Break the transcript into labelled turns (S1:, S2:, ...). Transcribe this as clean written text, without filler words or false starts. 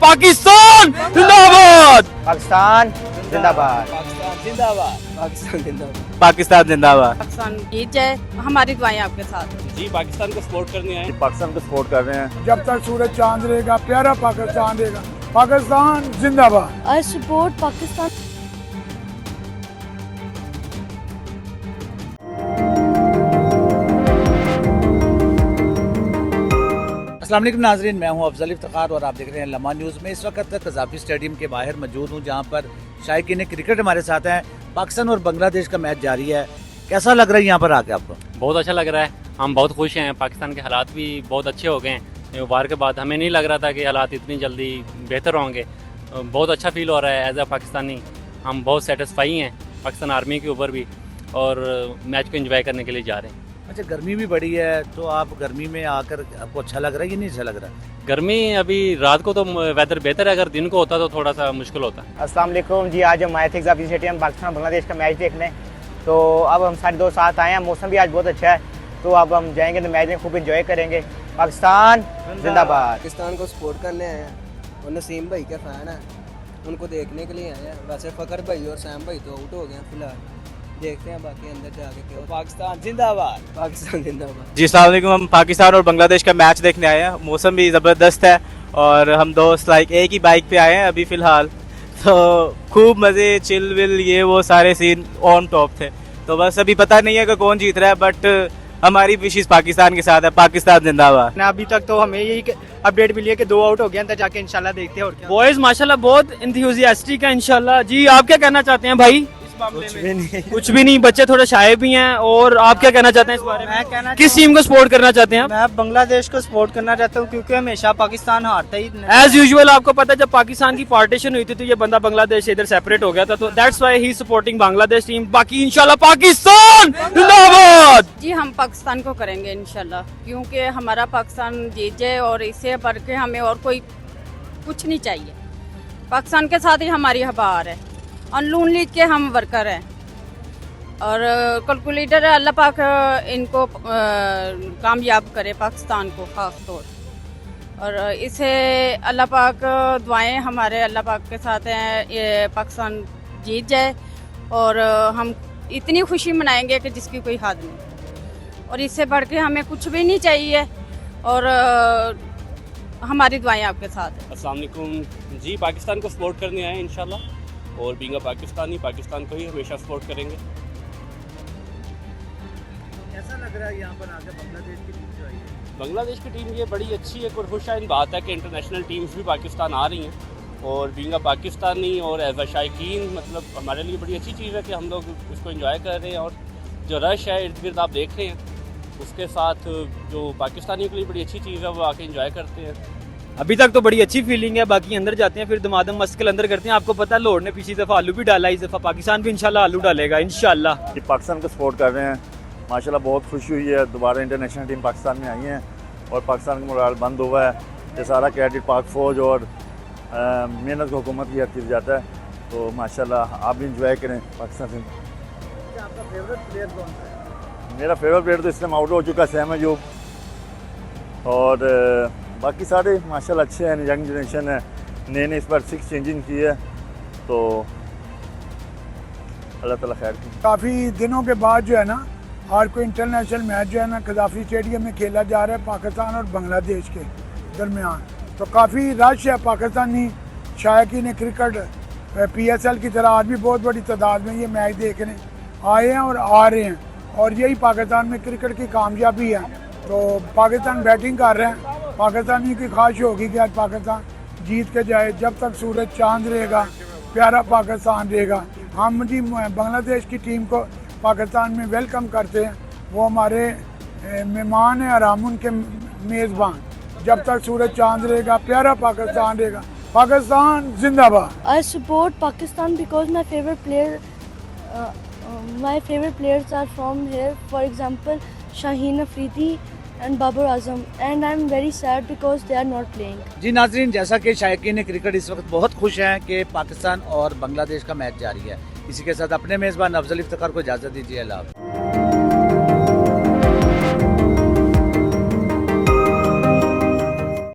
S1: पाकिस्तान जिंदाबाद।
S2: पाकिस्तान जिंदाबाद।
S3: पाकिस्तान जिंदाबाद। पाकिस्तान जिंदाबाद।
S1: पाकिस्तान जिंदाबाद।
S4: पाकिस्तान जीत जाए, हमारी दुआएं आपके साथ।
S3: जी पाकिस्तान को सपोर्ट करने आए।
S5: पाकिस्तान को सपोर्ट कर रहे हैं।
S6: जब तक सूरज चांद रहेगा, प्यारा पाकिस्तान रहेगा। पाकिस्तान जिंदाबाद।
S7: I support Pakistan.
S8: अस्सलाम वालेकुम नाजरीन, मैं हूं अफजल इफ्तिखार और आप देख रहे हैं लम्हा न्यूज़ में। इस वक्त कज़ाफ़ी स्टेडियम के बाहर मौजूद हूं, जहां पर शायकीन क्रिकेट हमारे साथ हैं। पाकिस्तान और बांग्लादेश का मैच जारी है। कैसा लग रहा है यहाँ पर आके आपको?
S9: बहुत अच्छा लग रहा है, हम बहुत खुश हैं। पाकिस्तान के हालात भी बहुत अच्छे हो गए हैं वार के बाद। हमें नहीं लग रहा था कि हालात इतनी जल्दी बेहतर होंगे। बहुत अच्छा फील हो रहा है एज ए पाकिस्तानी। हम बहुत सेटिस्फाई हैं पाकिस्तान आर्मी के ऊपर भी, और मैच को एंजॉय करने के लिए जा रहे हैं।
S8: अच्छा, गर्मी भी बड़ी है, तो आप गर्मी में आकर आपको अच्छा लग रहा है कि नहीं अच्छा लग रहा है?
S9: गर्मी अभी रात को तो वेदर बेहतर है, अगर दिन को होता तो थोड़ा सा मुश्किल होता।
S2: अस्सलाम वालेकुम जी, आज हम आए थे कज़ाफ़ी स्टेडियम पाकिस्तान बांग्लादेश का मैच देखने। तो अब हम सारे दोस्त साथ आए हैं, मौसम भी आज बहुत अच्छा है, तो अब हम जाएंगे तो मैच में खूब इंजॉय करेंगे। पाकिस्तान जिंदाबाद।
S3: पाकिस्तान को सपोर्ट करने आए हैं और नसीम भाई के फैन हैं, उनको देखने के लिए आए हैं। वैसे फ़खर भाई और सैम भाई तो आउट हो गए हैं फिलहाल, देखते हैं बाकी अंदर जाके क्या। पाकिस्तान जिंदाबाद। पाकिस्तान जिंदाबाद।
S1: जी अस्सलाम वालेकुम, हम पाकिस्तान और बांग्लादेश का मैच देखने आए हैं। मौसम भी ज़बरदस्त है और हम दोस्त एक ही बाइक पे आए हैं अभी फ़िलहाल, तो खूब मज़े, चिल विल, ये वो सारे सीन ऑन टॉप थे। तो बस अभी पता नहीं है कि कौन जीत रहा है, बट हमारी विशेष पाकिस्तान के साथ है। पाकिस्तान जिंदाबाद।
S2: अभी तक तो हमें यही अपडेट मिली है कि 2 आउट हो गए, अंदर जाके इंशाल्लाह देखते हैं। और क्या
S1: बॉयज माशाल्लाह बहुत इंथुसियास्टिक है इंशाल्लाह। जी आप क्या कहना चाहते हैं भाई? कुछ भी नहीं, बच्चे थोड़े शाये भी हैं। और आप क्या कहना चाहते हैं इस बारे में? किस टीम को सपोर्ट करना चाहते हैं?
S2: मैं बांग्लादेश को सपोर्ट करना चाहता हूँ, क्योंकि हमेशा पाकिस्तान हारता ही।
S1: एज यूजुअल आपको पता है जब पाकिस्तान की पार्टीशन हुई थी तो ये बंदा बांग्लादेश इधर सेपरेट हो गया था, तो that's why he supporting Bangladesh team. बाकी इंशाल्लाह पाकिस्तान जिंदाबाद।
S4: जी हम पाकिस्तान को करेंगे इंशाल्लाह, क्योंकि हमारा पाकिस्तान जीत जाए और इससे बढ़ के हमें और कोई कुछ नहीं चाहिए। पाकिस्तान के साथ ही हमारी हार है, अनलून लीग के हम वर्कर हैं और कैलकुलेटर है। अल्लाह पाक इनको कामयाब करे, पाकिस्तान को खास तौर। और इसे अल्लाह पाक दुआएं हमारे अल्लाह पाक के साथ हैं, ये पाकिस्तान जीत जाए और हम इतनी खुशी मनाएंगे कि जिसकी कोई हद नहीं। और इससे बढ़ के हमें कुछ भी नहीं चाहिए और हमारी दुआएं आपके साथ हैं।
S3: अस्सलाम वालेकुम जी, पाकिस्तान को सपोर्ट करने आए हैं इंशाल्लाह, और बींगा पाकिस्तानी पाकिस्तान को ही हमेशा सपोर्ट करेंगे।
S8: कैसा लग रहा है यहाँ पर आकर बांग्लादेश की टीम जो आई है?
S3: बांग्लादेश की टीम ये बड़ी अच्छी है और खुशहाइन बात है कि इंटरनेशनल टीम्स भी पाकिस्तान आ रही हैं, और बींगा पाकिस्तानी और एज अ शायकीन मतलब हमारे लिए बड़ी अच्छी चीज़ है कि हम लोग इसको एंजॉय कर रहे हैं। और जो रश है इर्द गिर्द आप देख रहे हैं, उसके साथ जो पाकिस्तानियों के लिए बड़ी अच्छी चीज़ है वो आके एंजॉय करते हैं।
S1: अभी तक तो बड़ी अच्छी फीलिंग है, बाकी अंदर जाते हैं फिर दमादम मस्कल अंदर करते हैं। आपको पता है लोड ने पिछली दफ़ा आलू भी डाला, इस दफ़ा पाकिस्तान भी इंशाल्लाह आलू डालेगा इंशाल्लाह।
S5: कि पाकिस्तान को सपोर्ट कर रहे हैं। माशाल्लाह बहुत खुशी हुई है, दोबारा इंटरनेशनल टीम पाकिस्तान में आई हैं और पाकिस्तान का मोराल बंद हुआ है। ये सारा क्रेडिट पाक फ़ौज और मेहनत हुकूमत की हर चीज़ जाता है। तो माशाल्लाह आप भी इंजॉय करें पाकिस्तान से।
S8: आपका फेवरेट प्लेयर कौन सा है?
S5: मेरा फेवरेट प्लेयर तो इस टाइम आउट हो चुका है, सैम अयूब। और बाकी सारे माशाल्लाह अच्छे हैं, यंग जनरेशन है। नए इस बार 6 चेंजिंग की है, तो अल्लाह ताला खैर की।
S6: काफ़ी दिनों के बाद जो है ना, आज कोई इंटरनेशनल मैच जो है ना कज़ाफ़ी स्टेडियम में खेला जा रहा है पाकिस्तान और बांग्लादेश के दरमियान। तो काफ़ी रश है पाकिस्तानी शायकीन क्रिकेट PSL की तरह आज भी बहुत बड़ी तादाद में ये मैच देखने आए हैं और आ रहे हैं। और यही पाकिस्तान में क्रिकेट की कामयाबी है। तो पाकिस्तान बैटिंग कर रहे हैं, पाकिस्तानी की ख्वाहिश होगी कि आज पाकिस्तान जीत के जाए। जब तक सूरज चांद रहेगा, प्यारा पाकिस्तान रहेगा। हम जी बांग्लादेश की टीम को पाकिस्तान में वेलकम करते हैं, वो हमारे मेहमान हैं और हम उनके मेज़बान। जब तक सूरज चांद रहेगा, प्यारा पाकिस्तान रहेगा। पाकिस्तान जिंदाबाद।
S7: I support Pakistan because my favorite players are from here. For example, Shaheen Afridi and Babar Azam, and I'm very sad because they are not playing.
S8: जी नाजरीन, जैसा कि शायकीन क्रिकेट इस वक्त बहुत खुश हैं कि पाकिस्तान और बांग्लादेश का मैच जारी है। इसी के साथ अपने मेज़बान अफजल इफ्तिखार को इजाज़त दीजिए। अल्लाह।